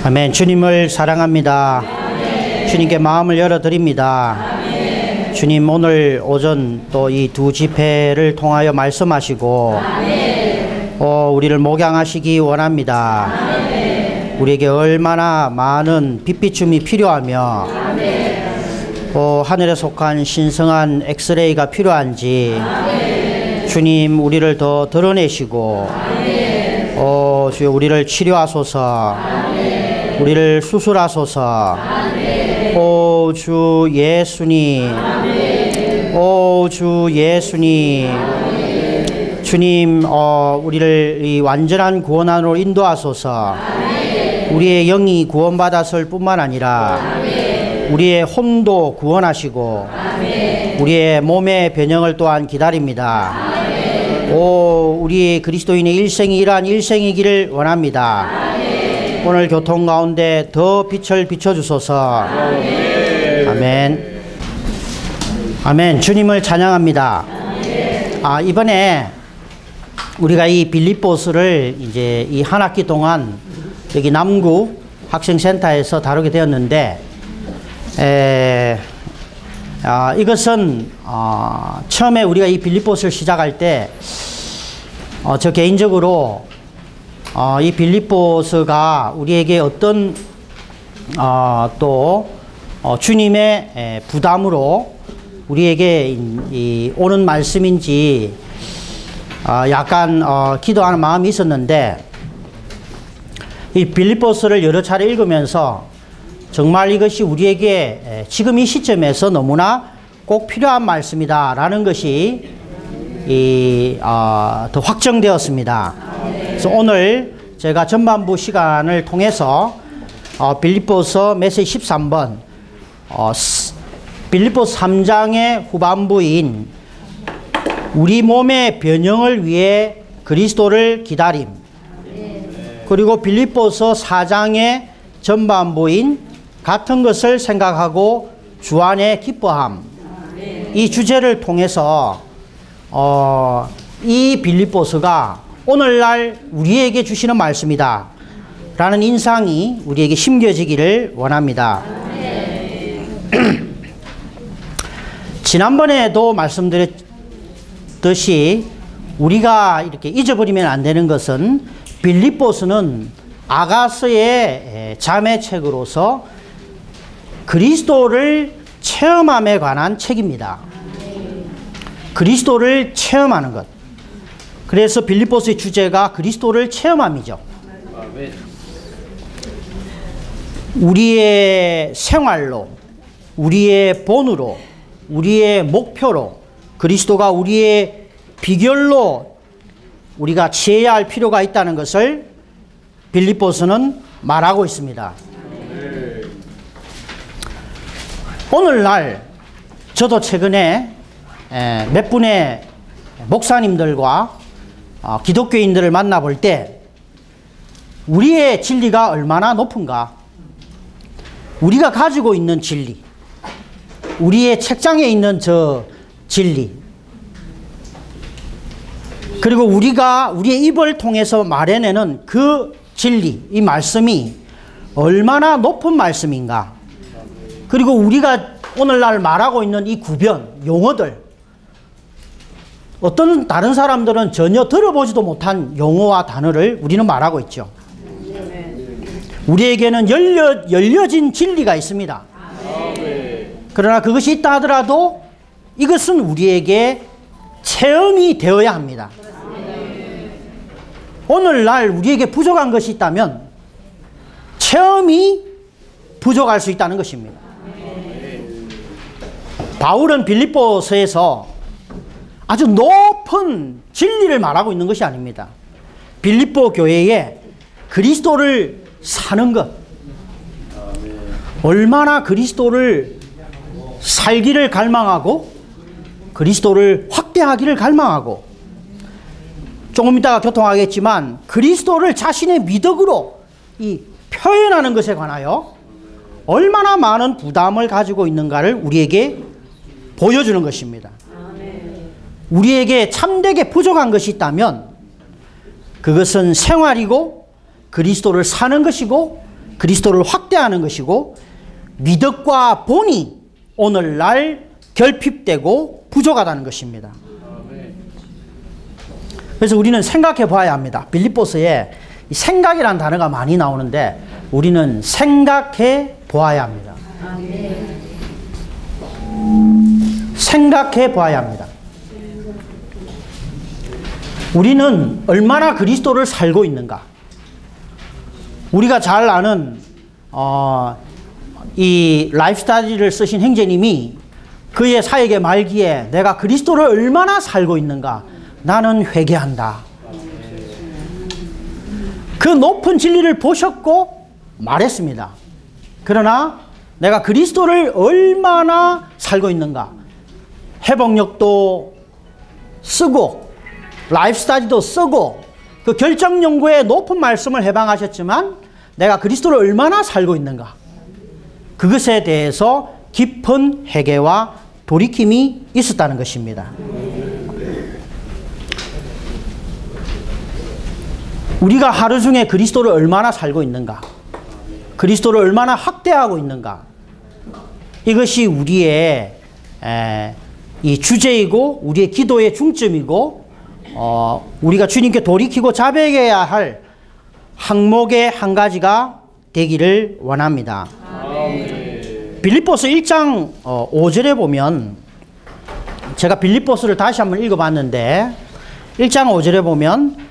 아멘. 주님을 사랑합니다. 주님께 마음을 열어드립니다. 주님, 오늘 오전 또 이 두 집회를 통하여 말씀하시고 우리를 목양하시기 원합니다. 우리에게 얼마나 많은 빛비춤이 필요하며 하늘에 속한 신성한 엑스레이가 필요한지 주님, 우리를 더 드러내시고 주여 우리를 치료하소서. 우리를 수술하소서. 주 예수님. 주 예수님. 주님, 우리를 이 완전한 구원 안으로 인도하소서. 우리의 영이 구원받았을 뿐만 아니라 우리의 혼도 구원하시고 우리의 몸의 변형을 또한 기다립니다. 우리 그리스도인의 일생이 이러한 일생이기를 원합니다. 오늘 교통 가운데 더 빛을 비춰주소서. 아멘. 아멘. 주님을 찬양합니다. 이번에 우리가 이 빌립보서를 이제 이 한 학기 동안 여기 남구 학생센터에서 다루게 되었는데, 이것은 처음에 우리가 이 빌립보서를 시작할 때 저 개인적으로 이 빌립보서가 우리에게 어떤 또 주님의 부담으로 우리에게 오는 말씀인지 약간 기도하는 마음이 있었는데, 이 빌립보서를 여러 차례 읽으면서 정말 이것이 우리에게 지금 이 시점에서 너무나 꼭 필요한 말씀이다 라는 것이 더 확정되었습니다. 그래서 오늘 제가 전반부 시간을 통해서 빌립보서 메시지 13번 빌립보서 3장의 후반부인 우리 몸의 변형을 위해 그리스도를 기다림, 그리고 빌립보서 4장의 전반부인 같은 것을 생각하고 주 안에 기뻐함, 이 주제를 통해서 이 빌립보서가 오늘날 우리에게 주시는 말씀이다 라는 인상이 우리에게 심겨지기를 원합니다. 지난번에도 말씀드렸듯이 우리가 이렇게 잊어버리면 안 되는 것은 빌립보서는 아가서의 자매책으로서 그리스도를 체험함에 관한 책입니다. 그리스도를 체험하는 것. 그래서 빌립보서의 주제가 그리스도를 체험함이죠. 우리의 생활로, 우리의 본으로, 우리의 목표로, 그리스도가 우리의 비결로 우리가 취해야 할 필요가 있다는 것을 빌립보서는 말하고 있습니다. 오늘날 저도 최근에 몇 분의 목사님들과 기독교인들을 만나볼 때 우리의 진리가 얼마나 높은가, 우리가 가지고 있는 진리, 우리의 책장에 있는 저 진리, 그리고 우리가 우리의 입을 통해서 말해내는 그 진리, 이 말씀이 얼마나 높은 말씀인가, 그리고 우리가 오늘날 말하고 있는 이 구변, 용어들, 어떤 다른 사람들은 전혀 들어보지도 못한 용어와 단어를 우리는 말하고 있죠. 우리에게는 열려진 진리가 있습니다. 그러나 그것이 있다 하더라도 이것은 우리에게 체험이 되어야 합니다. 오늘날 우리에게 부족한 것이 있다면 체험이 부족할 수 있다는 것입니다. 바울은 빌립보서에서 아주 높은 진리를 말하고 있는 것이 아닙니다. 빌립보 교회에 그리스도를 사는 것, 얼마나 그리스도를 살기를 갈망하고 그리스도를 확대하기를 갈망하고, 조금 이따가 교통하겠지만 그리스도를 자신의 미덕으로 이 표현하는 것에 관하여 얼마나 많은 부담을 가지고 있는가를 우리에게 보여주는 것입니다. 우리에게 참되게 부족한 것이 있다면 그것은 생활이고 그리스도를 사는 것이고 그리스도를 확대하는 것이고 미덕과 본이 오늘날 결핍되고 부족하다는 것입니다. 그래서 우리는 생각해 봐야 합니다. 빌립보서에 생각이라는 단어가 많이 나오는데 우리는 생각해 보아야 합니다. 생각해 보아야 합니다. 우리는 얼마나 그리스도를 살고 있는가? 우리가 잘 아는 이 라이프 스타디를 쓰신 형제님이 그의 사역의 말기에 내가 그리스도를 얼마나 살고 있는가? 나는 회개한다. 그 높은 진리를 보셨고 말했습니다. 그러나 내가 그리스도를 얼마나 살고 있는가? 회복력도 쓰고 라이프 스타디도 쓰고 그 결정 연구에 높은 말씀을 해방하셨지만 내가 그리스도를 얼마나 살고 있는가? 그것에 대해서 깊은 회개와 돌이킴이 있었다는 것입니다. 우리가 하루 중에 그리스도를 얼마나 살고 있는가? 그리스도를 얼마나 확대하고 있는가? 이것이 우리의 이 주제이고 우리의 기도의 중점이고 우리가 주님께 돌이키고 자백해야 할 항목의 한 가지가 되기를 원합니다. 빌립보서 1장 5절에 보면 제가 빌립보서를 다시 한번 읽어봤는데 1장 5절에 보면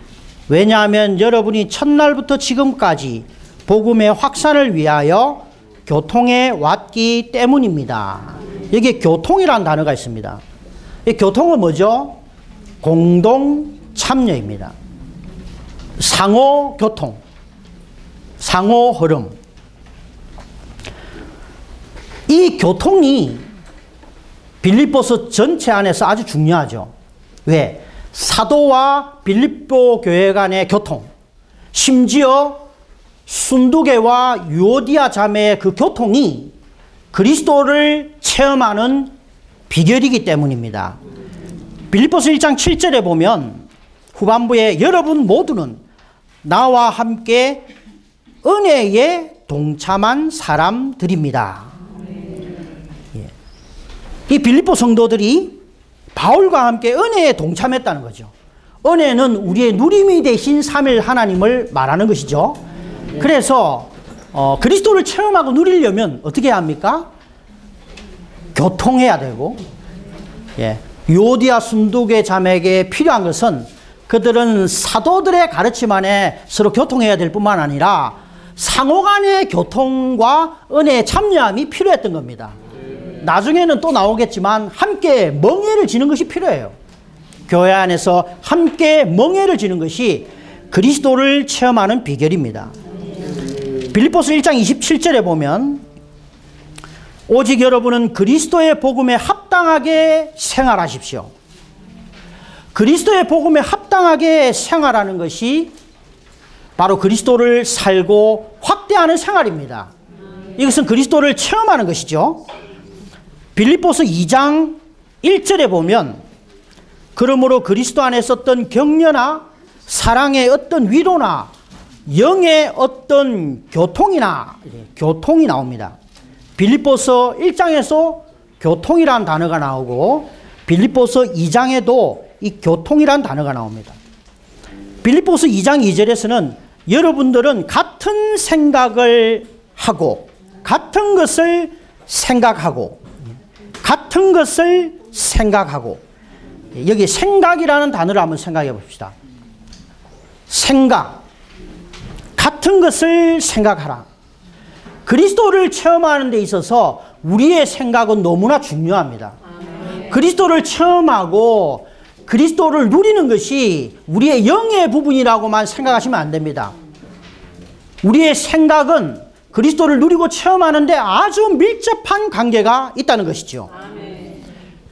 왜냐하면 여러분이 첫날부터 지금까지 복음의 확산을 위하여 교통에 왔기 때문입니다. 여기에 교통이라는 단어가 있습니다. 이 교통은 뭐죠? 공동 참여입니다. 상호 교통, 상호 흐름. 이 교통이 빌립보서 전체 안에서 아주 중요하죠. 왜? 사도와 빌립보 교회 간의 교통, 심지어 순두계와 유오디아 자매의 그 교통이 그리스도를 체험하는 비결이기 때문입니다. 빌립보서 1장 7절에 보면 후반부에 여러분 모두는 나와 함께 은혜에 동참한 사람들입니다. 이 빌립보 성도들이 바울과 함께 은혜에 동참했다는 거죠. 은혜는 우리의 누림이 되신 삼일 하나님을 말하는 것이죠. 그래서 그리스도를 체험하고 누리려면 어떻게 해야 합니까? 교통해야 되고, 유오디아 순두계 자매에게 필요한 것은 그들은 사도들의 가르침 안에 서로 교통해야 될 뿐만 아니라 상호 간의 교통과 은혜에 참여함이 필요했던 겁니다. 나중에는 또 나오겠지만 함께 멍에를 지는 것이 필요해요. 교회 안에서 함께 멍에를 지는 것이 그리스도를 체험하는 비결입니다. 빌립보서 1장 27절에 보면 오직 여러분은 그리스도의 복음에 합당하게 생활하십시오. 그리스도의 복음에 합당하게 생활하는 것이 바로 그리스도를 살고 확대하는 생활입니다. 이것은 그리스도를 체험하는 것이죠. 빌립보서 2장 1절에 보면 그러므로 그리스도 안에 있었던 격려나 사랑의 어떤 위로나 영의 어떤 교통이 나옵니다. 빌립보서 1장에서 교통이라는 단어가 나오고 빌립보서 2장에도 이 교통이라는 단어가 나옵니다. 빌립보서 2장 2절에서는 여러분들은 같은 생각을 하고 같은 것을 생각하고 여기 생각이라는 단어를 한번 생각해 봅시다. 생각, 같은 것을 생각하라. 그리스도를 체험하는 데 있어서 우리의 생각은 너무나 중요합니다. 그리스도를 체험하고 그리스도를 누리는 것이 우리의 영의 부분이라고만 생각하시면 안 됩니다. 우리의 생각은 그리스도를 누리고 체험하는데 아주 밀접한 관계가 있다는 것이죠.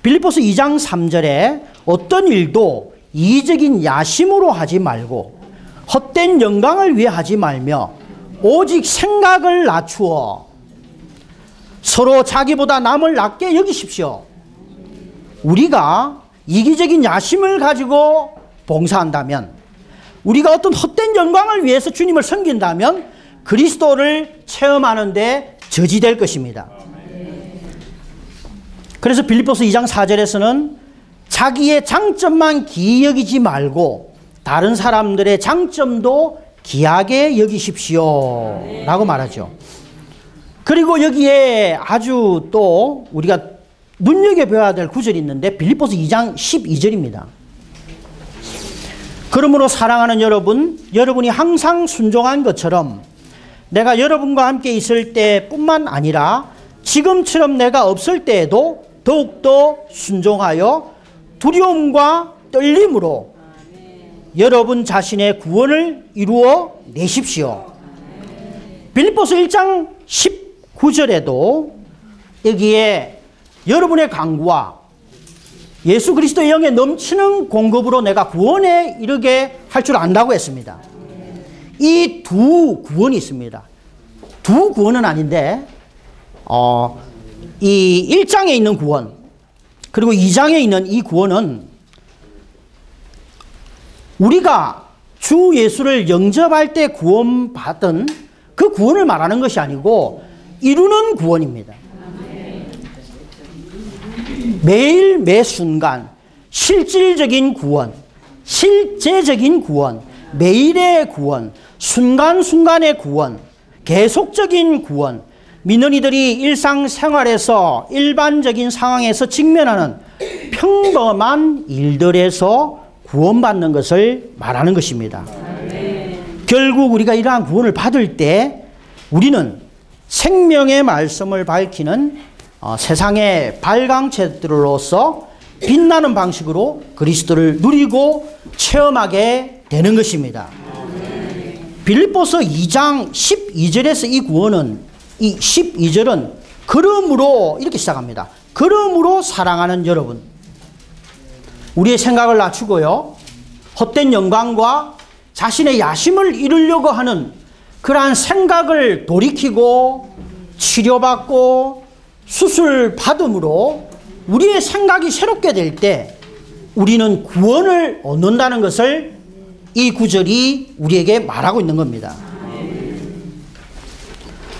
빌립보서 2장 3절에 어떤 일도 이기적인 야심으로 하지 말고 헛된 영광을 위해 하지 말며 오직 생각을 낮추어 서로 자기보다 남을 낮게 여기십시오. 우리가 이기적인 야심을 가지고 봉사한다면, 우리가 어떤 헛된 영광을 위해서 주님을 섬긴다면 그리스도를 체험하는데 저지될 것입니다. 그래서 빌립보서 2장 4절에서는 자기의 장점만 귀히 여기지 말고 다른 사람들의 장점도 귀하게 여기십시오 라고 말하죠. 그리고 여기에 아주 또 우리가 눈여겨봐야 될 구절이 있는데 빌립보서 2장 12절입니다. 그러므로 사랑하는 여러분, 여러분이 항상 순종한 것처럼 내가 여러분과 함께 있을 때뿐만 아니라 지금처럼 내가 없을 때에도 더욱더 순종하여 두려움과 떨림으로 여러분 자신의 구원을 이루어 내십시오. 빌립보서 1장 19절에도 여기에 여러분의 강구와 예수 그리스도의 영에 넘치는 공급으로 내가 구원에 이르게 할 줄 안다고 했습니다. 이 두 구원이 있습니다. 두 구원은 아닌데 이 1장에 있는 구원 그리고 2장에 있는 이 구원은 우리가 주 예수를 영접할 때 구원받은 그 구원을 말하는 것이 아니고 이루는 구원입니다. 매일 매 순간 실질적인 구원, 실제적인 구원, 매일의 구원, 순간순간의 구원, 계속적인 구원, 민원이들이 일상생활에서 일반적인 상황에서 직면하는 평범한 일들에서 구원받는 것을 말하는 것입니다. 결국 우리가 이러한 구원을 받을 때 우리는 생명의 말씀을 밝히는 세상의 발광체들로서 빛나는 방식으로 그리스도를 누리고 체험하게 되는 것입니다. 빌립보서 2장 12절에서 이 구원은 이 12절은 그러므로 이렇게 시작합니다. 그러므로 사랑하는 여러분, 우리의 생각을 낮추고요, 헛된 영광과 자신의 야심을 이루려고 하는 그러한 생각을 돌이키고 치료받고 수술받음으로 우리의 생각이 새롭게 될 때 우리는 구원을 얻는다는 것을 이 구절이 우리에게 말하고 있는 겁니다.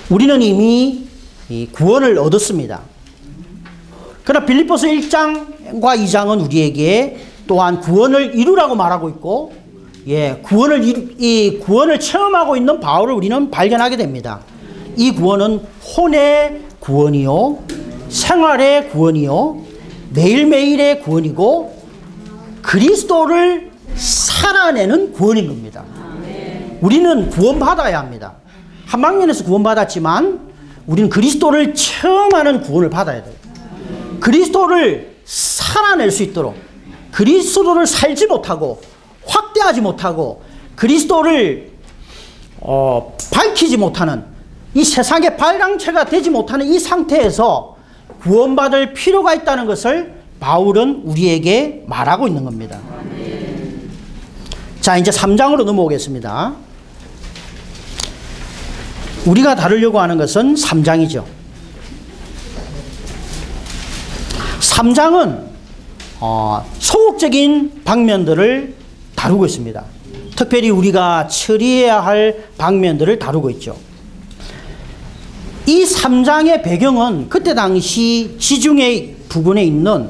우리는 이미 이 구원을 얻었습니다. 그러나 빌립보서 1장과 2장은 우리에게 또한 구원을 이루라고 말하고 있고, 이 구원을 체험하고 있는 바울을 우리는 발견하게 됩니다. 이 구원은 혼의 구원이요, 생활의 구원이요, 매일매일의 구원이고, 그리스도를 살아내는 구원인 겁니다. 우리는 구원받아야 합니다. 한 방면에서 구원받았지만 우리는 그리스도를 체험하는 구원을 받아야 돼요. 그리스도를 살아낼 수 있도록, 그리스도를 살지 못하고 확대하지 못하고 그리스도를 밝히지 못하는, 이 세상의 발광체가 되지 못하는 이 상태에서 구원받을 필요가 있다는 것을 바울은 우리에게 말하고 있는 겁니다. 자, 이제 3장으로 넘어오겠습니다. 우리가 다루려고 하는 것은 3장이죠. 3장은 소극적인 방면들을 다루고 있습니다. 특별히 우리가 처리해야 할 방면들을 다루고 있죠. 이 3장의 배경은 그때 당시 지중해 부근에 있는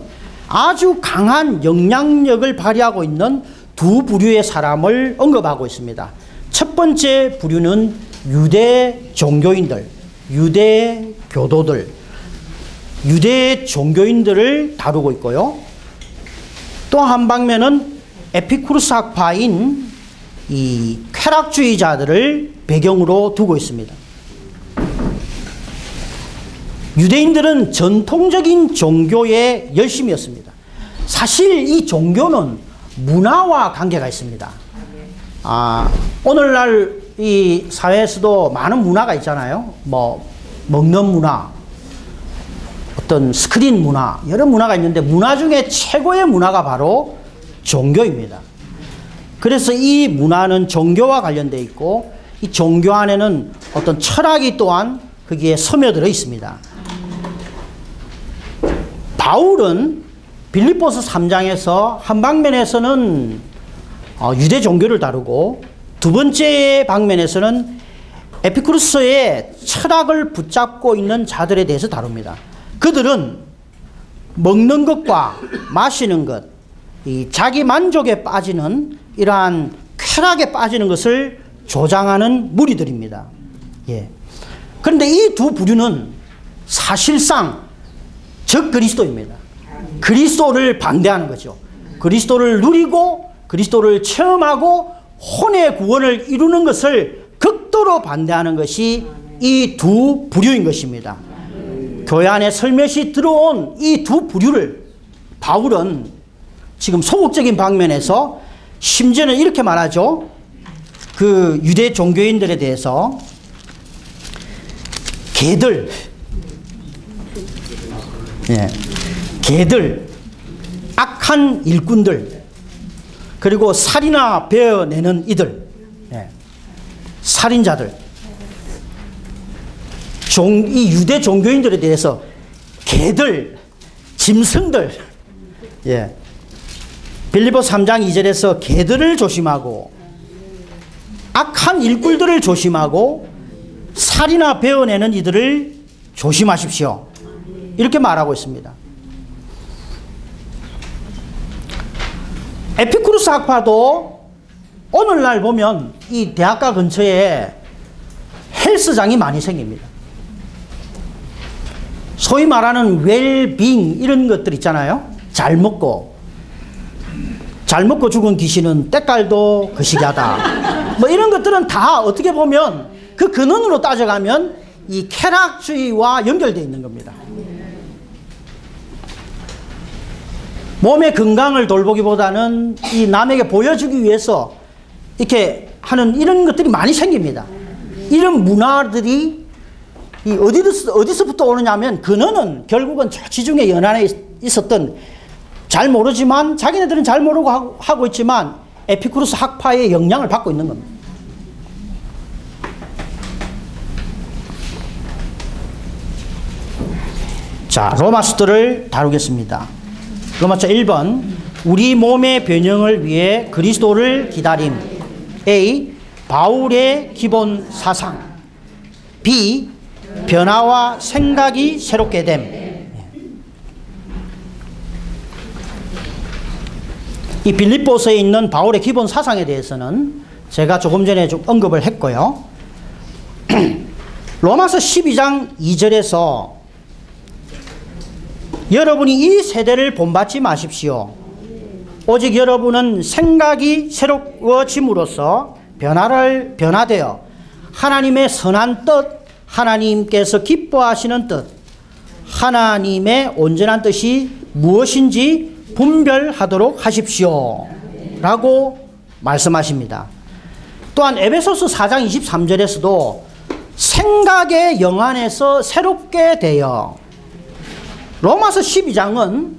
아주 강한 영향력을 발휘하고 있는 두 부류의 사람을 언급하고 있습니다. 첫 번째 부류는 유대 종교인들, 유대 교도들, 유대 종교인들을 다루고 있고요. 또 한 방면은 에피쿠르스 학파인 이 쾌락주의자들을 배경으로 두고 있습니다. 유대인들은 전통적인 종교의 열심이었습니다. 사실 이 종교는 문화와 관계가 있습니다. 오늘날 이 사회에서도 많은 문화가 있잖아요. 뭐 먹는 문화, 어떤 스크린 문화, 여러 문화가 있는데 문화 중에 최고의 문화가 바로 종교입니다. 그래서 이 문화는 종교와 관련되어 있고, 이 종교 안에는 어떤 철학이 또한 거기에 스며들어 있습니다. 바울은 빌립보서 3장에서 한 방면에서는 유대 종교를 다루고, 두 번째 방면에서는 에피쿠로스의 철학을 붙잡고 있는 자들에 대해서 다룹니다. 그들은 먹는 것과 마시는 것, 이 자기 만족에 빠지는 이러한 쾌락에 빠지는 것을 조장하는 무리들입니다. 예. 그런데 이 두 부류는 사실상 적그리스도입니다. 그리스도를 반대하는 거죠. 그리스도를 누리고 그리스도를 체험하고 혼의 구원을 이루는 것을 극도로 반대하는 것이 이 두 부류인 것입니다. 교회 안에 슬며시 들어온 이 두 부류를 바울은 지금 소극적인 방면에서 심지어는 이렇게 말하죠. 그 유대 종교인들에 대해서 개들, 예, 개들, 악한 일꾼들, 그리고 살이나 베어내는 이들, 예, 살인자들, 이 유대 종교인들에 대해서 개들, 짐승들, 예, 빌립보서 3장 2절에서 개들을 조심하고 악한 일꾼들을 조심하고 살이나 베어내는 이들을 조심하십시오. 이렇게 말하고 있습니다. 에피쿠로스 학파도 오늘날 보면 이 대학가 근처에 헬스장이 많이 생깁니다. 소위 말하는 웰빙 이런 것들 있잖아요. 잘 먹고 죽은 귀신은 때깔도 거시기하다. 뭐 이런 것들은 다 어떻게 보면 그 근원으로 따져가면 이 쾌락주의와 연결되어 있는 겁니다. 몸의 건강을 돌보기보다는 이 남에게 보여주기 위해서 이렇게 하는 이런 것들이 많이 생깁니다. 이런 문화들이 어디서부터 오느냐면 근원은 결국은 저 지중해 연안에 있었던, 잘 모르지만 자기네들은 잘 모르고 하고 있지만 에피쿠로스 학파의 영향을 받고 있는 겁니다. 자, 로마서들을 다루겠습니다. 로마서 1번, 우리 몸의 변형을 위해 그리스도를 기다림. A. 바울의 기본 사상. B. 변화와 생각이 새롭게 됨. 이 빌립보서에 있는 바울의 기본 사상에 대해서는 제가 조금 전에 좀 언급을 했고요. 로마서 12장 2절에서 여러분이 이 세대를 본받지 마십시오. 오직 여러분은 생각이 새로워짐으로써 변화되어 하나님의 선한 뜻, 하나님께서 기뻐하시는 뜻, 하나님의 온전한 뜻이 무엇인지 분별하도록 하십시오. 라고 말씀하십니다. 또한 에베소서 4장 23절에서도 생각의 영안에서 새롭게 되어, 로마서 12장은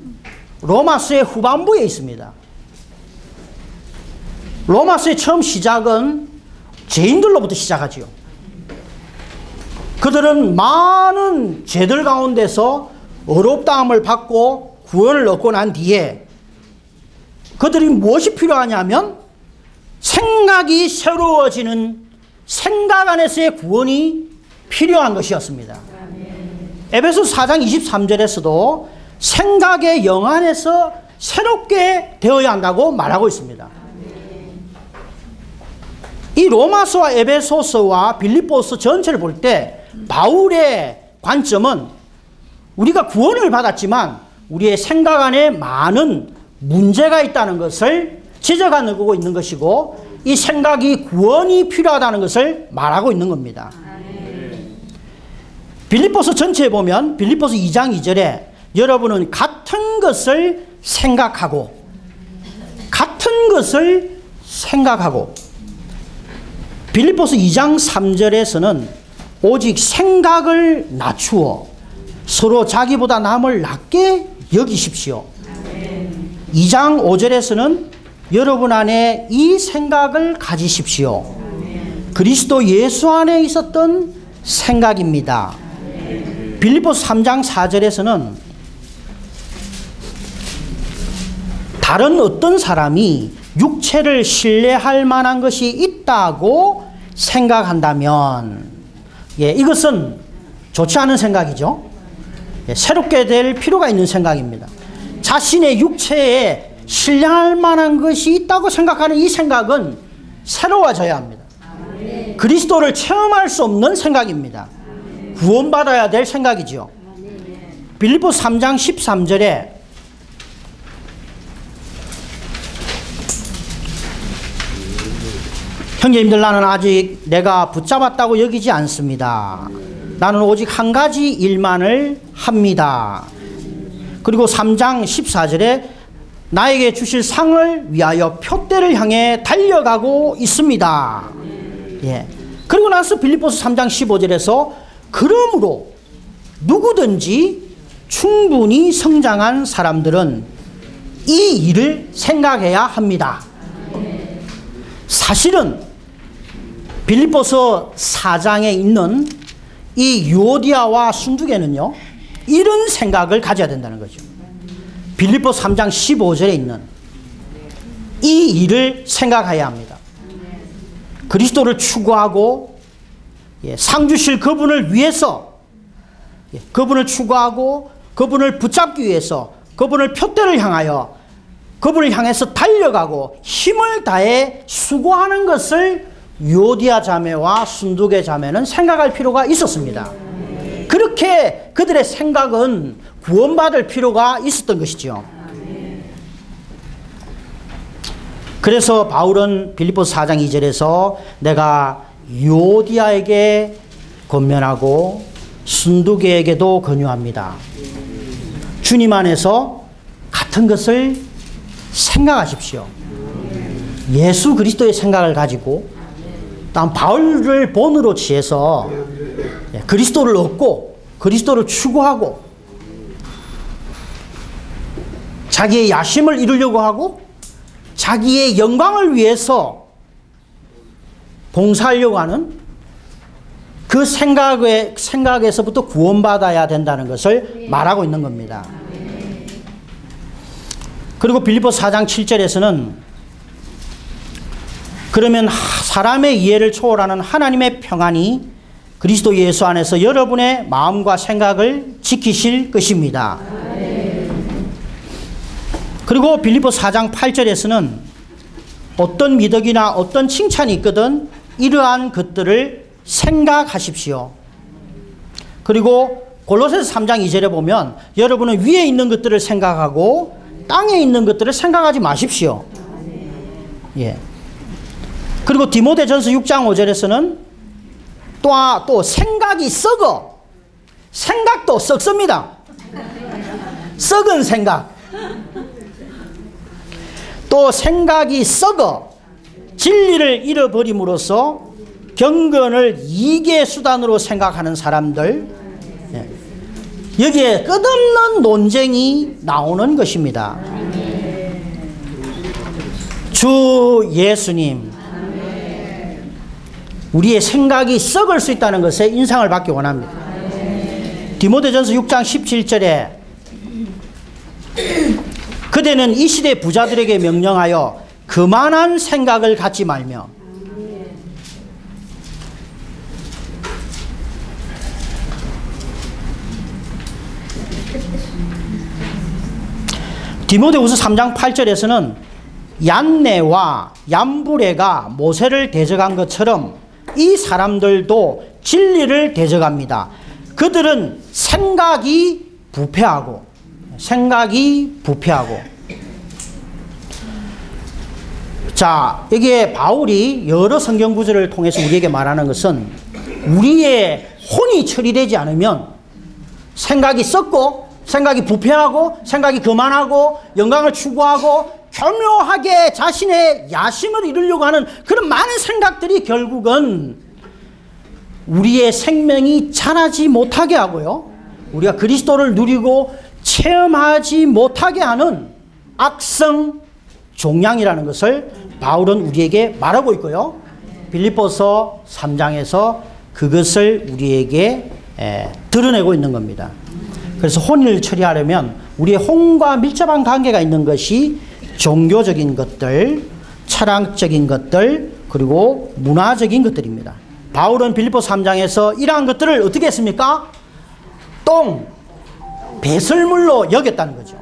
로마서의 후반부에 있습니다. 로마서의 처음 시작은 죄인들로부터 시작하지요. 그들은 많은 죄들 가운데서 어렵다함을 받고 구원을 얻고 난 뒤에 그들이 무엇이 필요하냐면 생각이 새로워지는 생각 안에서의 구원이 필요한 것이었습니다. 에베소서 4장 23절에서도 생각의 영안에서 새롭게 되어야 한다고 말하고 있습니다. 이 로마서와 에베소서와 빌립보서 전체를 볼 때 바울의 관점은 우리가 구원을 받았지만 우리의 생각 안에 많은 문제가 있다는 것을 지적하고 있는 것이고, 이 생각이 구원이 필요하다는 것을 말하고 있는 겁니다. 빌립보서 전체에 보면 빌립보서 2장 2절에 여러분은 같은 것을 생각하고 빌립보서 2장 3절에서는 오직 생각을 낮추어 서로 자기보다 남을 낮게 여기십시오. 2장 5절에서는 여러분 안에 이 생각을 가지십시오. 그리스도 예수 안에 있었던 생각입니다. 빌립보서 3장 4절에서는 다른 어떤 사람이 육체를 신뢰할 만한 것이 있다고 생각한다면 예, 이것은 좋지 않은 생각이죠. 예, 새롭게 될 필요가 있는 생각입니다. 자신의 육체에 신뢰할 만한 것이 있다고 생각하는 이 생각은 새로워져야 합니다. 그리스도를 체험할 수 없는 생각입니다. 구원받아야 될 생각이죠. 빌립보서 3장 13절에 형제님들, 나는 아직 내가 붙잡았다고 여기지 않습니다. 나는 오직 한 가지 일만을 합니다. 그리고 3장 14절에 나에게 주실 상을 위하여 표대를 향해 달려가고 있습니다. 예. 그리고 나서 빌립보서 3장 15절에서 그러므로 누구든지 충분히 성장한 사람들은 이 일을 생각해야 합니다. 사실은 빌립보서 4장에 있는 이 유오디아와 순두계는요, 이런 생각을 가져야 된다는 거죠. 빌립보서 3장 15절에 있는 이 일을 생각해야 합니다. 그리스도를 추구하고 상 주실 그분을 위해서, 그분을 추구하고 그분을 붙잡기 위해서, 그분을 표대를 향하여 그분을 향해서 달려가고 힘을 다해 수고하는 것을 유오디아 자매와 순두계 자매는 생각할 필요가 있었습니다. 그렇게 그들의 생각은 구원받을 필요가 있었던 것이죠. 그래서 바울은 빌립보서 4장 2절에서 내가 유오디아에게 권면하고 순두계에게도 권유합니다. 주님 안에서 같은 것을 생각하십시오. 예수 그리스도의 생각을 가지고 다음 바울을 본으로 취해서 그리스도를 얻고 그리스도를 추구하고 자기의 야심을 이루려고 하고 자기의 영광을 위해서 봉사하려고 하는 그 생각에서부터 구원받아야 된다는 것을 말하고 있는 겁니다. 그리고 빌립보서 4장 7절에서는 그러면 사람의 이해를 초월하는 하나님의 평안이 그리스도 예수 안에서 여러분의 마음과 생각을 지키실 것입니다. 그리고 빌립보서 4장 8절에서는 어떤 미덕이나 어떤 칭찬이 있거든 이러한 것들을 생각하십시오. 그리고 골로새서 3장 2절에 보면 여러분은 위에 있는 것들을 생각하고 땅에 있는 것들을 생각하지 마십시오. 예. 그리고 디모데전서 6장 5절에서는 또 생각이 썩어. 생각도 썩습니다. 썩은 생각. 또 생각이 썩어 진리를 잃어버림으로써 경건을 이익의 수단으로 생각하는 사람들, 여기에 끝없는 논쟁이 나오는 것입니다. 주 예수님, 우리의 생각이 썩을 수 있다는 것에 인상을 받기 원합니다. 디모데전서 6장 17절에 그대는 이 시대 부자들에게 명령하여 그만한 생각을 갖지 말며 디모데후서 3장 8절에서는 얀네와 얀브레가 모세를 대적한 것처럼 이 사람들도 진리를 대적합니다. 그들은 생각이 부패하고 자, 여기에 바울이 여러 성경 구절을 통해서 우리에게 말하는 것은 우리의 혼이 처리되지 않으면 생각이 썩고 생각이 부패하고 생각이 거만하고 영광을 추구하고 교묘하게 자신의 야심을 이루려고 하는 그런 많은 생각들이 결국은 우리의 생명이 자라지 못하게 하고요, 우리가 그리스도를 누리고 체험하지 못하게 하는 악성 종양이라는 것을 바울은 우리에게 말하고 있고요, 빌립보서 3장에서 그것을 우리에게 드러내고 있는 겁니다. 그래서 혼을 처리하려면 우리의 혼과 밀접한 관계가 있는 것이 종교적인 것들, 철학적인 것들, 그리고 문화적인 것들입니다. 바울은 빌립보서 3장에서 이러한 것들을 어떻게 했습니까? 똥, 배설물로 여겼다는 거죠.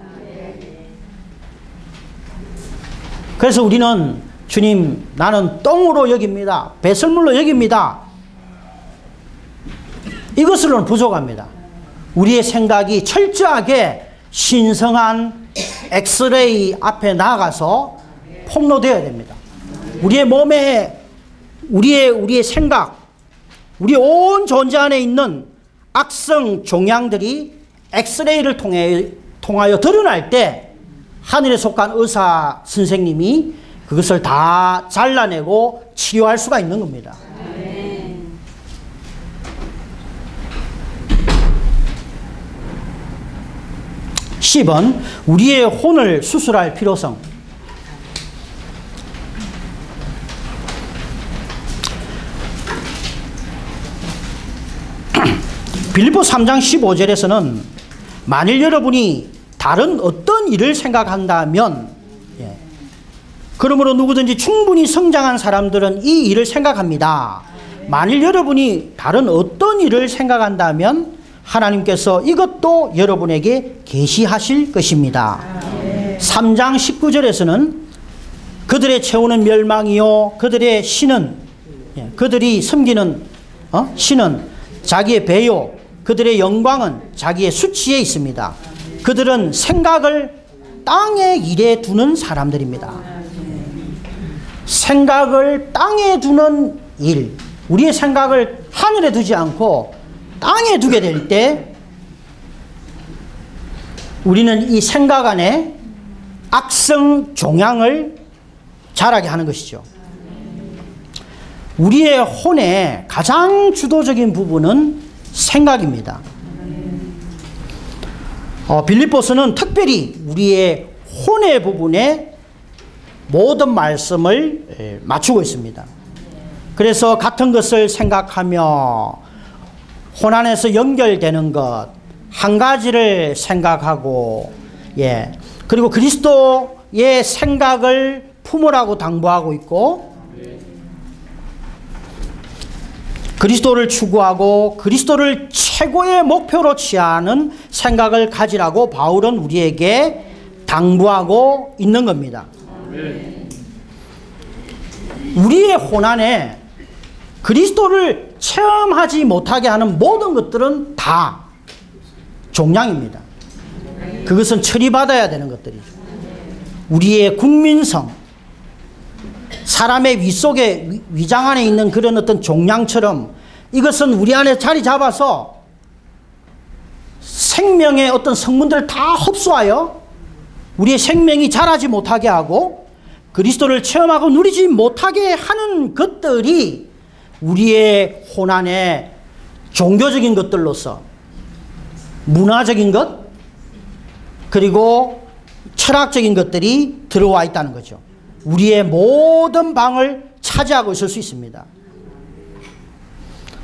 그래서 우리는 주님, 나는 똥으로 여깁니다. 배설물로 여깁니다. 이것으로는 부족합니다. 우리의 생각이 철저하게 신성한 엑스레이 앞에 나가서 폭로되어야 됩니다. 우리의 몸에 우리의 생각, 우리 온 존재 안에 있는 악성 종양들이 엑스레이를 통하여 드러날 때 하늘에 속한 의사 선생님이 그것을 다 잘라내고 치료할 수가 있는 겁니다. 10번 우리의 혼을 수술할 필요성. 빌립보서 3장 15절에서는 만일 여러분이 다른 어떤 일을 생각한다면, 그러므로 누구든지 충분히 성장한 사람들은 이 일을 생각합니다. 만일 여러분이 다른 어떤 일을 생각한다면 하나님께서 이것도 여러분에게 계시하실 것입니다. 3장 19절에서는 그들의 최후는 멸망이요 그들의 신은, 그들이 섬기는 신은 자기의 배요 그들의 영광은 자기의 수치에 있습니다. 그들은 생각을 땅에 일에 두는 사람들입니다. 생각을 땅에 두는 일, 우리의 생각을 하늘에 두지 않고 땅에 두게 될 때 우리는 이 생각 안에 악성 종양을 자라게 하는 것이죠. 우리의 혼의 가장 주도적인 부분은 생각입니다. 빌립보서는 특별히 우리의 혼의 부분에 모든 말씀을 맞추고 있습니다. 그래서 같은 것을 생각하며 혼 안에서 연결되는 것 한 가지를 생각하고, 그리고 그리스도의 생각을 품으라고 당부하고 있고, 그리스도를 추구하고 그리스도를 최고의 목표로 취하는 생각을 가지라고 바울은 우리에게 당부하고 있는 겁니다. 우리의 혼 안에 그리스도를 체험하지 못하게 하는 모든 것들은 다 종양입니다. 그것은 처리받아야 되는 것들이죠. 우리의 국민성, 사람의 위 속에 위장 안에 있는 그런 어떤 종양처럼 이것은 우리 안에 자리 잡아서 생명의 어떤 성분들을 다 흡수하여 우리의 생명이 자라지 못하게 하고 그리스도를 체험하고 누리지 못하게 하는 것들이 우리의 혼 안에 종교적인 것들로서 문화적인 것 그리고 철학적인 것들이 들어와 있다는 거죠. 우리의 모든 방을 차지하고 있을 수 있습니다.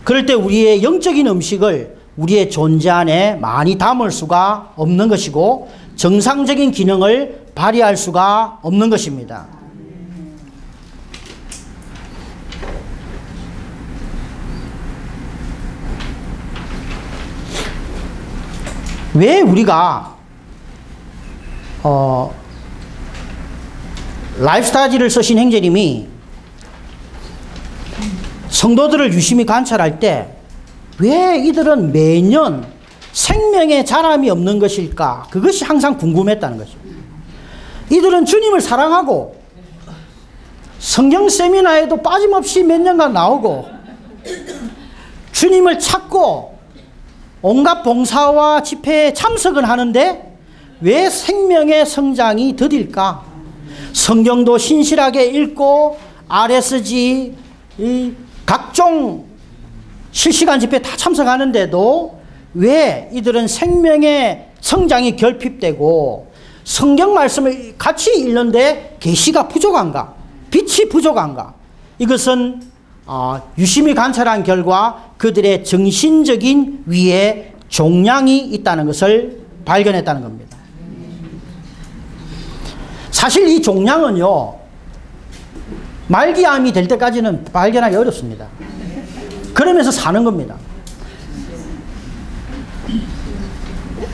그럴 때 우리의 영적인 음식을 우리의 존재 안에 많이 담을 수가 없는 것이고 정상적인 기능을 발휘할 수가 없는 것입니다. 왜 우리가 라이프스타일을 쓰신 형제님이 성도들을 유심히 관찰할 때 왜 이들은 매년 생명의 자람이 없는 것일까? 그것이 항상 궁금했다는 거죠. 이들은 주님을 사랑하고 성경 세미나에도 빠짐없이 몇 년간 나오고 주님을 찾고 온갖 봉사와 집회에 참석은 하는데 왜 생명의 성장이 더딜까? 성경도 신실하게 읽고 RSG 각종 실시간 집회에 다 참석하는데도 왜 이들은 생명의 성장이 결핍되고 성경 말씀을 같이 읽는데 계시가 부족한가? 빛이 부족한가? 이것은 유심히 관찰한 결과 그들의 정신적인 위에 종양이 있다는 것을 발견했다는 겁니다. 사실 이 종양은요 말기암이 될 때까지는 발견하기 어렵습니다. 그러면서 사는 겁니다.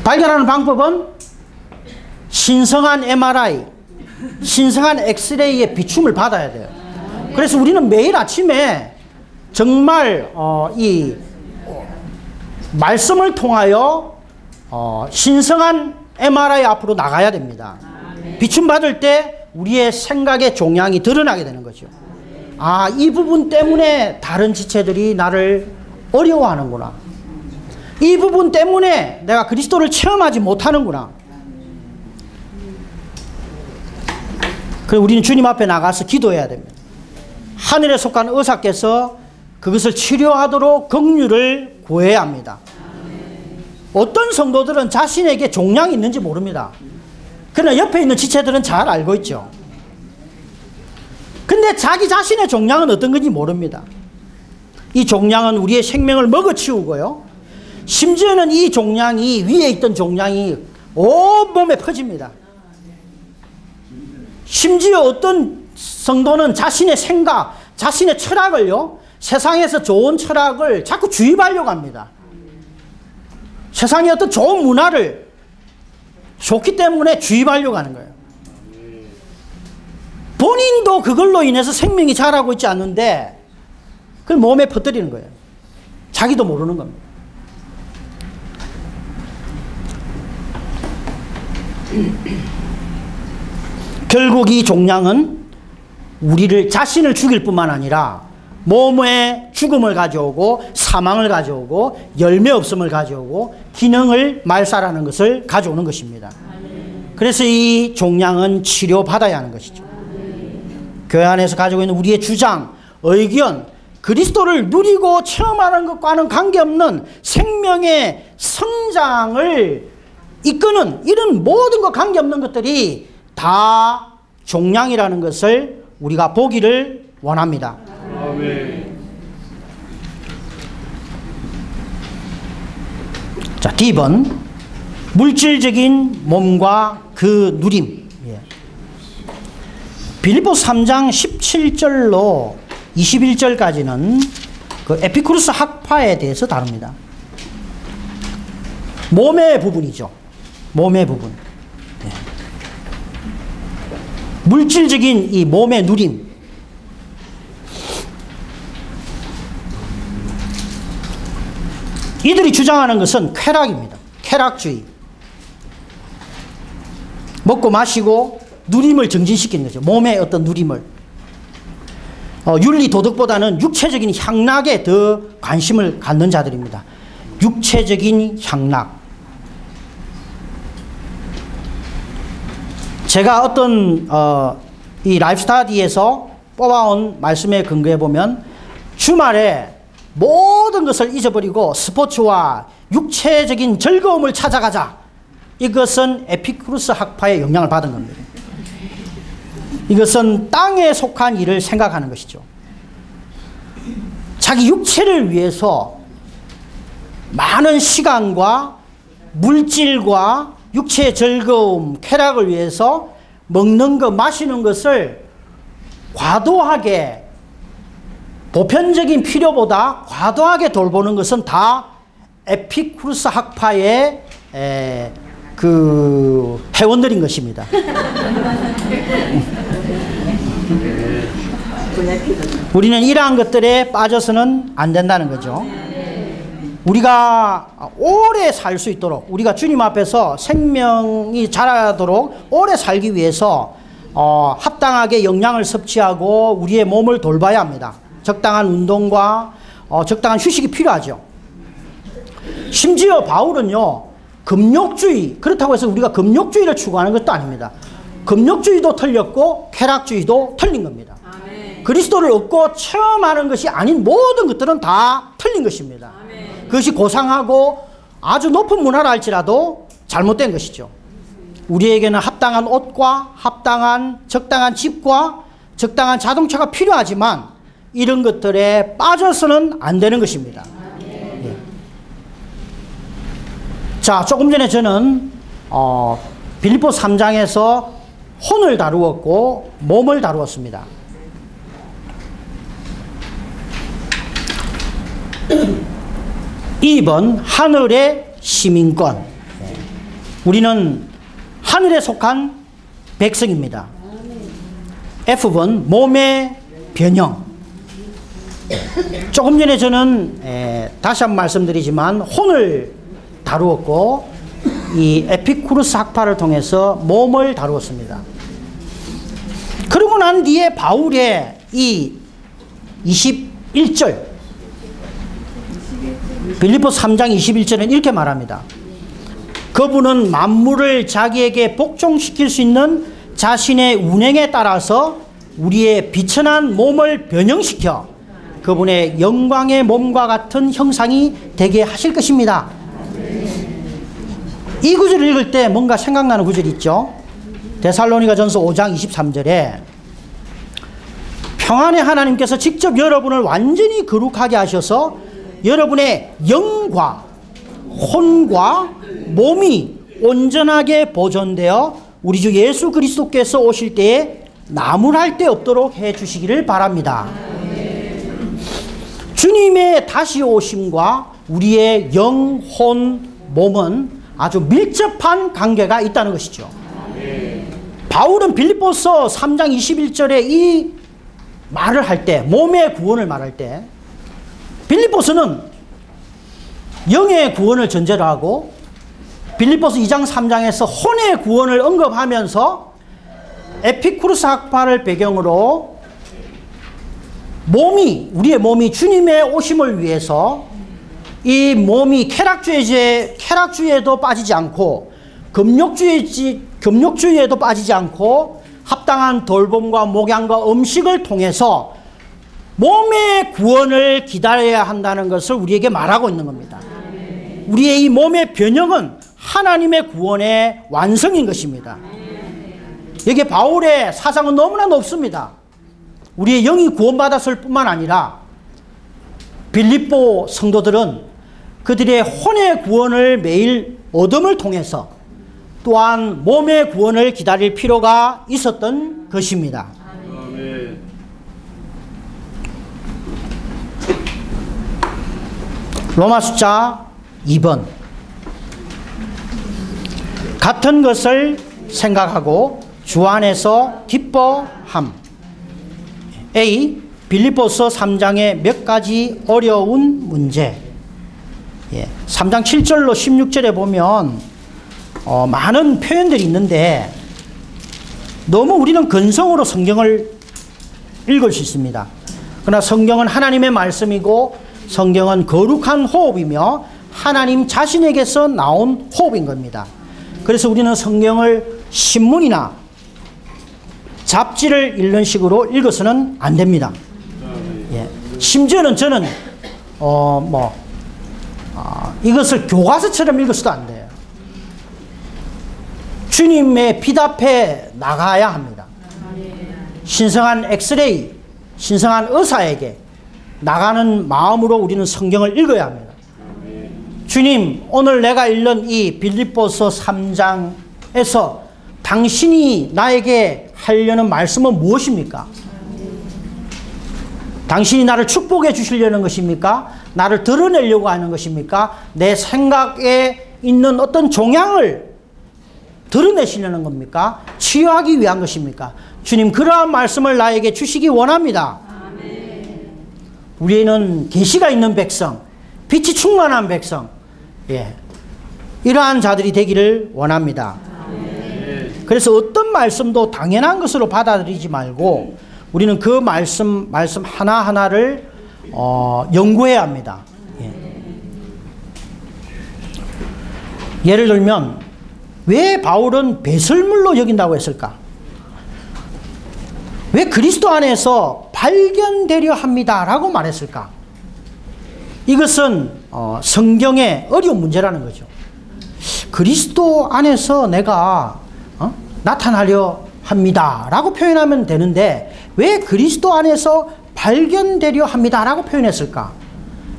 발견하는 방법은 신성한 MRI, 신성한 엑스레이의 비춤을 받아야 돼요. 그래서 우리는 매일 아침에 정말 이 말씀을 통하여 신성한 MRI 앞으로 나가야 됩니다. 비춤 받을 때 우리의 생각의 종양이 드러나게 되는 거죠. 아, 이 부분 때문에 다른 지체들이 나를 어려워하는구나. 이 부분 때문에 내가 그리스도를 체험하지 못하는구나. 그래서 우리는 주님 앞에 나가서 기도해야 됩니다. 하늘에 속한 의사께서 그것을 치료하도록 긍휼을 구해야 합니다. 어떤 성도들은 자신에게 종양이 있는지 모릅니다. 그러나 옆에 있는 지체들은 잘 알고 있죠. 근데 자기 자신의 종양은 어떤 건지 모릅니다. 이 종양은 우리의 생명을 먹어치우고요. 심지어는 이 종양이, 위에 있던 종양이 온 몸에 퍼집니다. 심지어 어떤 성도는 자신의 생각, 자신의 철학을요, 세상에서 좋은 철학을 자꾸 주입하려고 합니다. 세상의 어떤 좋은 문화를 좋기 때문에 주입하려고 하는 거예요. 본인도 그걸로 인해서 생명이 자라고 있지 않는데 그걸 몸에 퍼뜨리는 거예요. 자기도 모르는 겁니다. 결국 이 종양은 우리를 자신을 죽일 뿐만 아니라 몸에 죽음을 가져오고 사망을 가져오고 열매 없음을 가져오고 기능을 말살하는 것을 가져오는 것입니다. 그래서 이 종양은 치료받아야 하는 것이죠. 교회 안에서 가지고 있는 우리의 주장, 의견, 그리스도를 누리고 체험하는 것과는 관계없는 생명의 성장을 이끄는 이런 모든 것 관계없는 것들이 다 종양이라는 것을 우리가 보기를 원합니다. 아멘. 자, D번 물질적인 몸과 그 누림. 빌립보서 3장 17절로 21절까지는 그 에피쿠르스 학파에 대해서 다룹니다. 몸의 부분이죠. 몸의 부분. 네. 물질적인 이 몸의 누림. 이들이 주장하는 것은 쾌락입니다. 쾌락주의. 먹고 마시고 누림을 정진시키는 거죠. 몸의 어떤 누림을. 윤리 도덕보다는 육체적인 향락에 더 관심을 갖는 자들입니다. 육체적인 향락. 제가 어떤 이 라이프 스타디에서 뽑아온 말씀에 근거해 보면 주말에 모든 것을 잊어버리고 스포츠와 육체적인 즐거움을 찾아가자. 이것은 에피쿠르스 학파의 영향을 받은 겁니다. 이것은 땅에 속한 일을 생각하는 것이죠. 자기 육체를 위해서 많은 시간과 물질과 육체의 즐거움, 쾌락을 위해서 먹는 것, 마시는 것을 과도하게 보편적인 필요보다 과도하게 돌보는 것은 다 에피쿠르스 학파의 그 회원들인 것입니다. 우리는 이러한 것들에 빠져서는 안 된다는 거죠. 우리가 오래 살 수 있도록, 우리가 주님 앞에서 생명이 자라도록 오래 살기 위해서 합당하게 영양을 섭취하고 우리의 몸을 돌봐야 합니다. 적당한 운동과 적당한 휴식이 필요하죠. 심지어 바울은요, 금욕주의, 그렇다고 해서 우리가 금욕주의를 추구하는 것도 아닙니다. 금욕주의도 틀렸고 쾌락주의도 틀린 겁니다. 아멘. 그리스도를 얻고 체험하는 것이 아닌 모든 것들은 다 틀린 것입니다. 아멘. 그것이 고상하고 아주 높은 문화라 할지라도 잘못된 것이죠. 우리에게는 합당한 옷과 합당한 적당한 집과 적당한 자동차가 필요하지만 이런 것들에 빠져서는 안 되는 것입니다. 예. 자, 조금 전에 저는 빌립보 3장에서 혼을 다루었고 몸을 다루었습니다. 2번 하늘의 시민권. 우리는 하늘에 속한 백성입니다. F번 몸의 변형. 조금 전에 저는 다시 한번 말씀드리지만 혼을 다루었고 이 에피쿠르스 학파를 통해서 몸을 다루었습니다. 그러고 난 뒤에 바울의 이 21절 빌립보서 3장 21절은 이렇게 말합니다. 그분은 만물을 자기에게 복종시킬 수 있는 자신의 운행에 따라서 우리의 비천한 몸을 변형시켜 그분의 영광의 몸과 같은 형상이 되게 하실 것입니다. 이 구절을 읽을 때 뭔가 생각나는 구절이 있죠. 데살로니가전서 5장 23절에 평안의 하나님께서 직접 여러분을 완전히 거룩하게 하셔서 여러분의 영과 혼과 몸이 온전하게 보존되어 우리 주 예수 그리스도께서 오실 때에 나무랄 데 없도록 해 주시기를 바랍니다. 주님의 다시 오심과 우리의 영, 혼, 몸은 아주 밀접한 관계가 있다는 것이죠. 바울은 빌립보서 3장 21절에 이 말을 할 때, 몸의 구원을 말할 때 빌립보서는 영의 구원을 전제로 하고 빌립보서 2장 3장에서 혼의 구원을 언급하면서 에피쿠르스 학파를 배경으로 우리의 몸이 주님의 오심을 위해서 이 몸이 쾌락주의에도 빠지지 않고 금욕주의에도 빠지지 않고 합당한 돌봄과 목양과 음식을 통해서 몸의 구원을 기다려야 한다는 것을 우리에게 말하고 있는 겁니다. 우리의 이 몸의 변형은 하나님의 구원의 완성인 것입니다. 여기 바울의 사상은 너무나 높습니다. 우리의 영이 구원받았을 뿐만 아니라 빌립보 성도들은 그들의 혼의 구원을 매일 얻음을 통해서 또한 몸의 구원을 기다릴 필요가 있었던 것입니다. 아멘. 로마 숫자 2번. 같은 것을 생각하고 주 안에서 기뻐함. A. 빌립보서 3장의 몇 가지 어려운 문제. 3장 7절로 16절에 보면 많은 표현들이 있는데 너무 우리는 근성으로 성경을 읽을 수 있습니다. 그러나 성경은 하나님의 말씀이고 성경은 거룩한 호흡이며 하나님 자신에게서 나온 호흡인 겁니다. 그래서 우리는 성경을 신문이나 잡지를 읽는 식으로 읽어서는 안 됩니다. 심지어는 저는 이것을 교과서처럼 읽어서도 안 돼요. 주님의 빛 앞에 나가야 합니다. 신성한 엑스레이, 신성한 의사에게 나가는 마음으로 우리는 성경을 읽어야 합니다. 주님, 오늘 내가 읽는 이 빌립보서 3장에서 당신이 나에게 하려는 말씀은 무엇입니까? 당신이 나를 축복해 주시려는 것입니까? 나를 드러내려고 하는 것입니까? 내 생각에 있는 어떤 종양을 드러내시려는 겁니까? 치유하기 위한 것입니까? 주님, 그러한 말씀을 나에게 주시기 원합니다. 아멘. 우리는 계시가 있는 백성, 빛이 충만한 백성, 이러한 자들이 되기를 원합니다. 아멘. 그래서 어떤 말씀도 당연한 것으로 받아들이지 말고 우리는 그 말씀 하나하나를 연구해야 합니다. 예를 들면 왜 바울은 배설물로 여긴다고 했을까? 왜 그리스도 안에서 발견되려 합니다 라고 말했을까? 이것은 성경의 어려운 문제라는 거죠. 그리스도 안에서 내가 나타나려 합니다 라고 표현하면 되는데 왜 그리스도 안에서 발견되려 합니다 라고 표현했을까?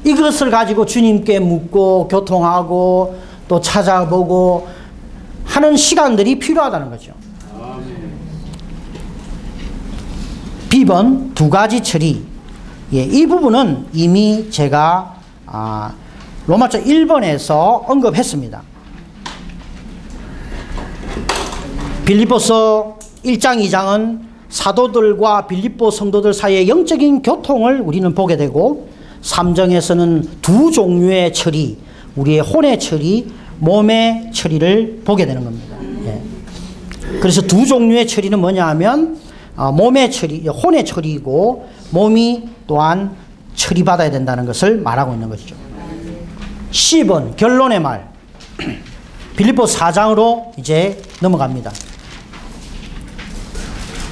이것을 가지고 주님께 묻고 교통하고 또 찾아보고 하는 시간들이 필요하다는 거죠. B번 두 가지 처리. 이 부분은 이미 제가 로마서 1번에서 언급했습니다. 빌립보서 1장 2장은 사도들과 빌립보 성도들 사이의 영적인 교통을 우리는 보게 되고 3장에서는 두 종류의 처리, 우리의 혼의 처리, 몸의 처리를 보게 되는 겁니다. 예. 그래서 두 종류의 처리는 뭐냐 하면 몸의 처리, 혼의 처리이고 몸이 또한 처리받아야 된다는 것을 말하고 있는 것이죠. 10번 결론의 말 빌립보 4장으로 이제 넘어갑니다.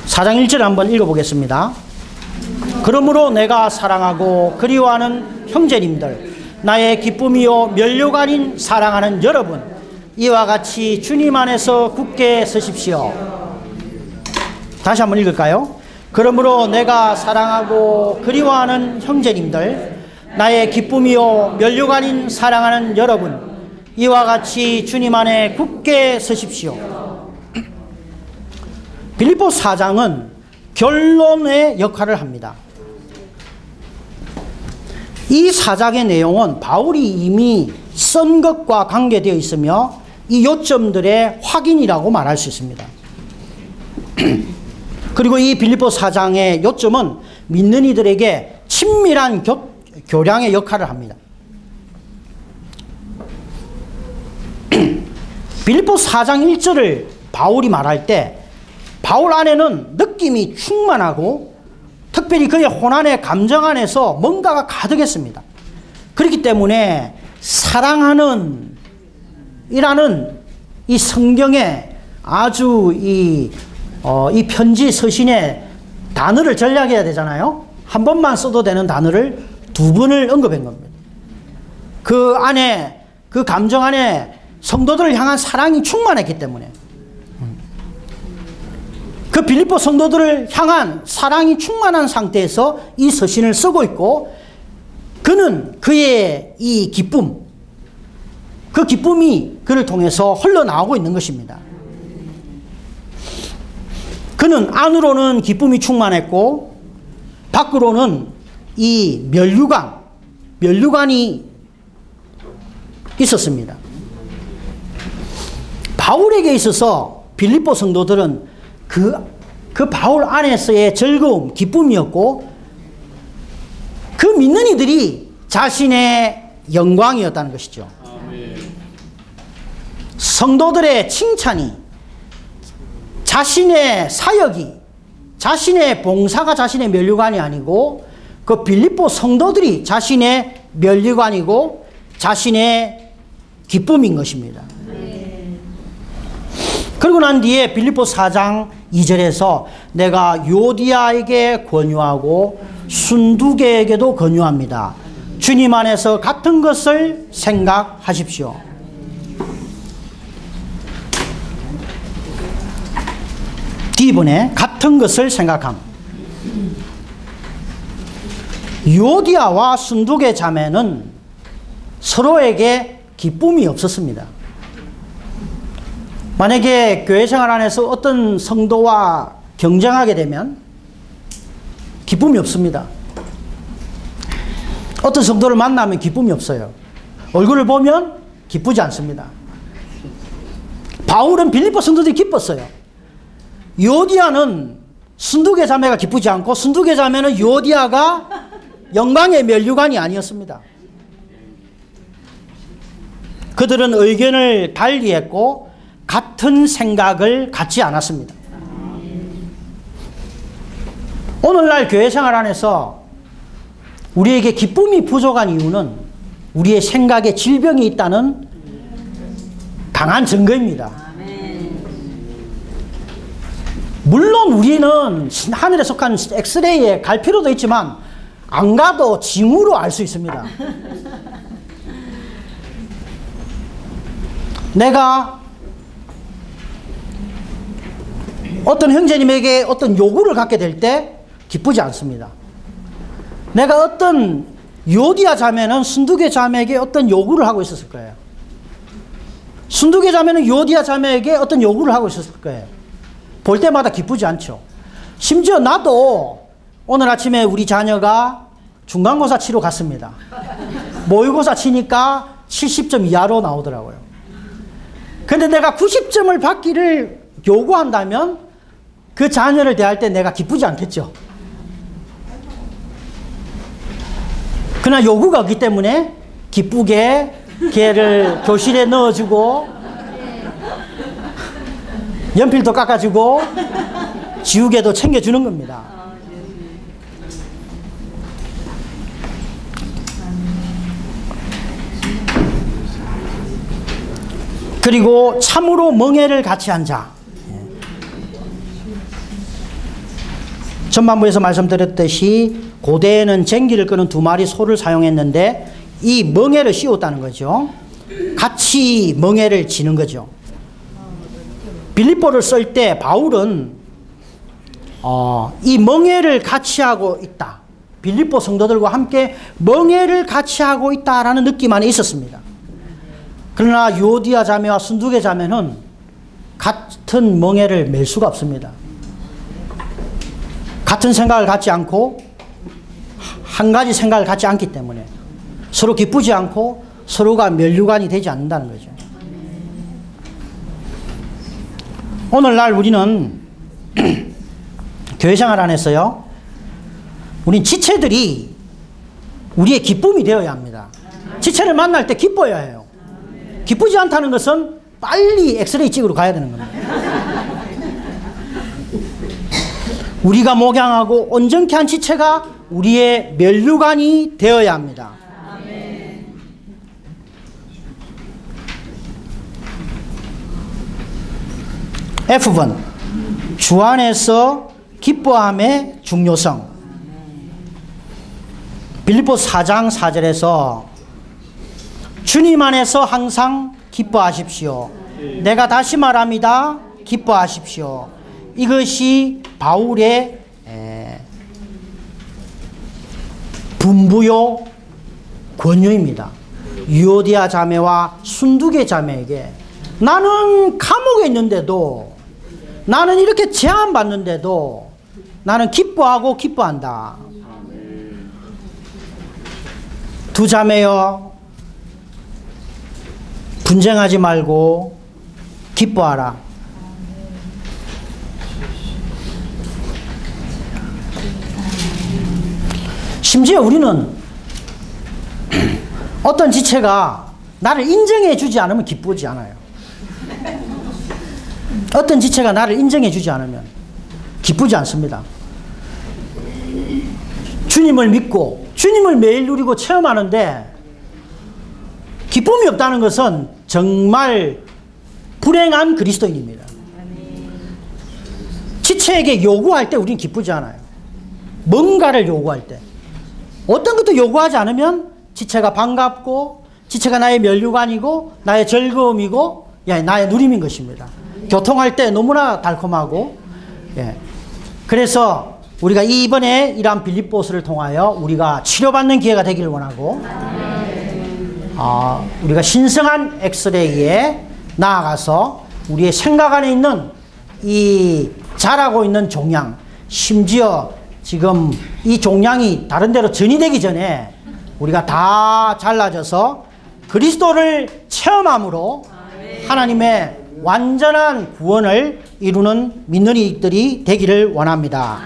4장 1절 한번 읽어보겠습니다. 그러므로 내가 사랑하고 그리워하는 형제님들 나의 기쁨이요 면류가 아닌 사랑하는 여러분 이와 같이 주님 안에서 굳게 서십시오. 다시 한번 읽을까요? 그러므로 내가 사랑하고 그리워하는 형제님들 나의 기쁨이요 면류가 아닌 사랑하는 여러분 이와 같이 주님 안에 굳게 서십시오. 빌립보 4장은 결론의 역할을 합니다. 이 4장의 내용은 바울이 이미 쓴 것과 관계되어 있으며 이 요점들의 확인이라고 말할 수 있습니다. 그리고 이 빌립보 4장의 요점은 믿는 이들에게 친밀한 교량의 역할을 합니다. 빌립보 4장 1절을 바울이 말할 때 바울 안에는 느낌이 충만하고 특별히 그의 혼안의 감정 안에서 뭔가가 가득했습니다. 그렇기 때문에 사랑하는 이라는 이 성경에 아주 이 편지 서신의 단어를 전략해야 되잖아요. 한 번만 써도 되는 단어를 두 번을 언급한 겁니다. 그 안에 그 감정 안에 성도들을 향한 사랑이 충만했기 때문에 그 빌립보 성도들을 향한 사랑이 충만한 상태에서 이 서신을 쓰고 있고 그는 그의 이 기쁨 그 기쁨이 그를 통해서 흘러나오고 있는 것입니다. 그는 안으로는 기쁨이 충만했고 밖으로는 이 면류관이 있었습니다. 바울에게 있어서 빌립보 성도들은 그 바울 안에서의 즐거움, 기쁨이었고 그 믿는 이들이 자신의 영광이었다는 것이죠. 성도들의 칭찬이 자신의 사역이 자신의 봉사가 자신의 면류관이 아니고 그 빌립보 성도들이 자신의 면류관이고 자신의 기쁨인 것입니다. 그리고 난 뒤에 빌립보 4장 2절에서 내가 요디아에게 권유하고 순두계에게도 권유합니다. 주님 안에서 같은 것을 생각하십시오. D번에 같은 것을 생각함. 요디아와 순두계 자매는 서로에게 기쁨이 없었습니다. 만약에 교회 생활 안에서 어떤 성도와 경쟁하게 되면 기쁨이 없습니다. 어떤 성도를 만나면 기쁨이 없어요. 얼굴을 보면 기쁘지 않습니다. 바울은 빌립보 성도들이 기뻤어요. 요디아는 순두계 자매가 기쁘지 않고 순두계 자매는 요디아가 영광의 면류관이 아니었습니다. 그들은 의견을 달리했고 같은 생각을 갖지 않았습니다. 오늘날 교회 생활 안에서 우리에게 기쁨이 부족한 이유는 우리의 생각에 질병이 있다는 강한 증거입니다. 물론 우리는 하늘에 속한 엑스레이에 갈 필요도 있지만 안 가도 징후로 알 수 있습니다. 내가 어떤 형제님에게 어떤 요구를 갖게 될 때 기쁘지 않습니다. 내가 어떤 요디아 자매는 순두계 자매에게 어떤 요구를 하고 있었을 거예요. 순두계 자매는 요디아 자매에게 어떤 요구를 하고 있었을 거예요. 볼 때마다 기쁘지 않죠. 심지어 나도 오늘 아침에 우리 자녀가 중간고사 치러 갔습니다. 모의고사 치니까 70점 이하로 나오더라고요. 근데 내가 90점을 받기를 요구한다면 그 자녀를 대할 때 내가 기쁘지 않겠죠. 그러나 요구가 없기 때문에 기쁘게 걔를 교실에 넣어주고 연필도 깎아주고 지우개도 챙겨주는 겁니다. 그리고 참으로 멍에를 같이 한 자. 전반부에서 말씀드렸듯이 고대에는 쟁기를 끄는 2마리 소를 사용했는데 이 멍에를 씌웠다는 거죠. 같이 멍에를 지는 거죠. 빌립보를 쓸 때 바울은 이 멍에를 같이 하고 있다. 빌립보 성도들과 함께 멍에를 같이 하고 있다라는 느낌 안에 있었습니다. 그러나 유오디아 자매와 순두계 자매는 같은 멍에를 맬 수가 없습니다. 같은 생각을 갖지 않고 한 가지 생각을 갖지 않기 때문에 서로 기쁘지 않고 서로가 면류관이 되지 않는다는 거죠. 오늘날 우리는 교회생활 안에서요, 우린 지체들이 우리의 기쁨이 되어야 합니다. 지체를 만날 때 기뻐야 해요. 기쁘지 않다는 것은 빨리 엑스레이 찍으러 가야 되는 겁니다. 우리가 목양하고 온전케 한 지체가 우리의 면류관이 되어야 합니다. F번, 주 안에서 기뻐함의 중요성. 빌립보 4장 4절에서 주님 안에서 항상 기뻐하십시오. 내가 다시 말합니다. 기뻐하십시오. 이것이 바울의 분부요 권유입니다. 유오디아 자매와 순두계 자매에게 나는 감옥에 있는데도, 나는 이렇게 제한받는데도 나는 기뻐하고 기뻐한다. 두 자매여, 분쟁하지 말고 기뻐하라. 심지어 우리는 어떤 지체가 나를 인정해 주지 않으면 기쁘지 않아요. 어떤 지체가 나를 인정해 주지 않으면 기쁘지 않습니다. 주님을 믿고 주님을 매일 누리고 체험하는데 기쁨이 없다는 것은 정말 불행한 그리스도인입니다. 지체에게 요구할 때 우리는 기쁘지 않아요. 뭔가를 요구할 때. 어떤 것도 요구하지 않으면 지체가 반갑고 지체가 나의 면류관이고 나의 즐거움이고 나의 누림인 것입니다. 교통할 때 너무나 달콤하고, 그래서 우리가 이번에 이러한 빌립보서를 통하여 우리가 치료받는 기회가 되기를 원하고, 우리가 신성한 엑스레이에 나아가서 우리의 생각 안에 있는 이 자라고 있는 종양, 심지어 지금 이 종양이 다른 데로 전이되기 전에 우리가 다 잘라져서 그리스도를 체험함으로 하나님의 완전한 구원을 이루는 믿는 이들이 되기를 원합니다.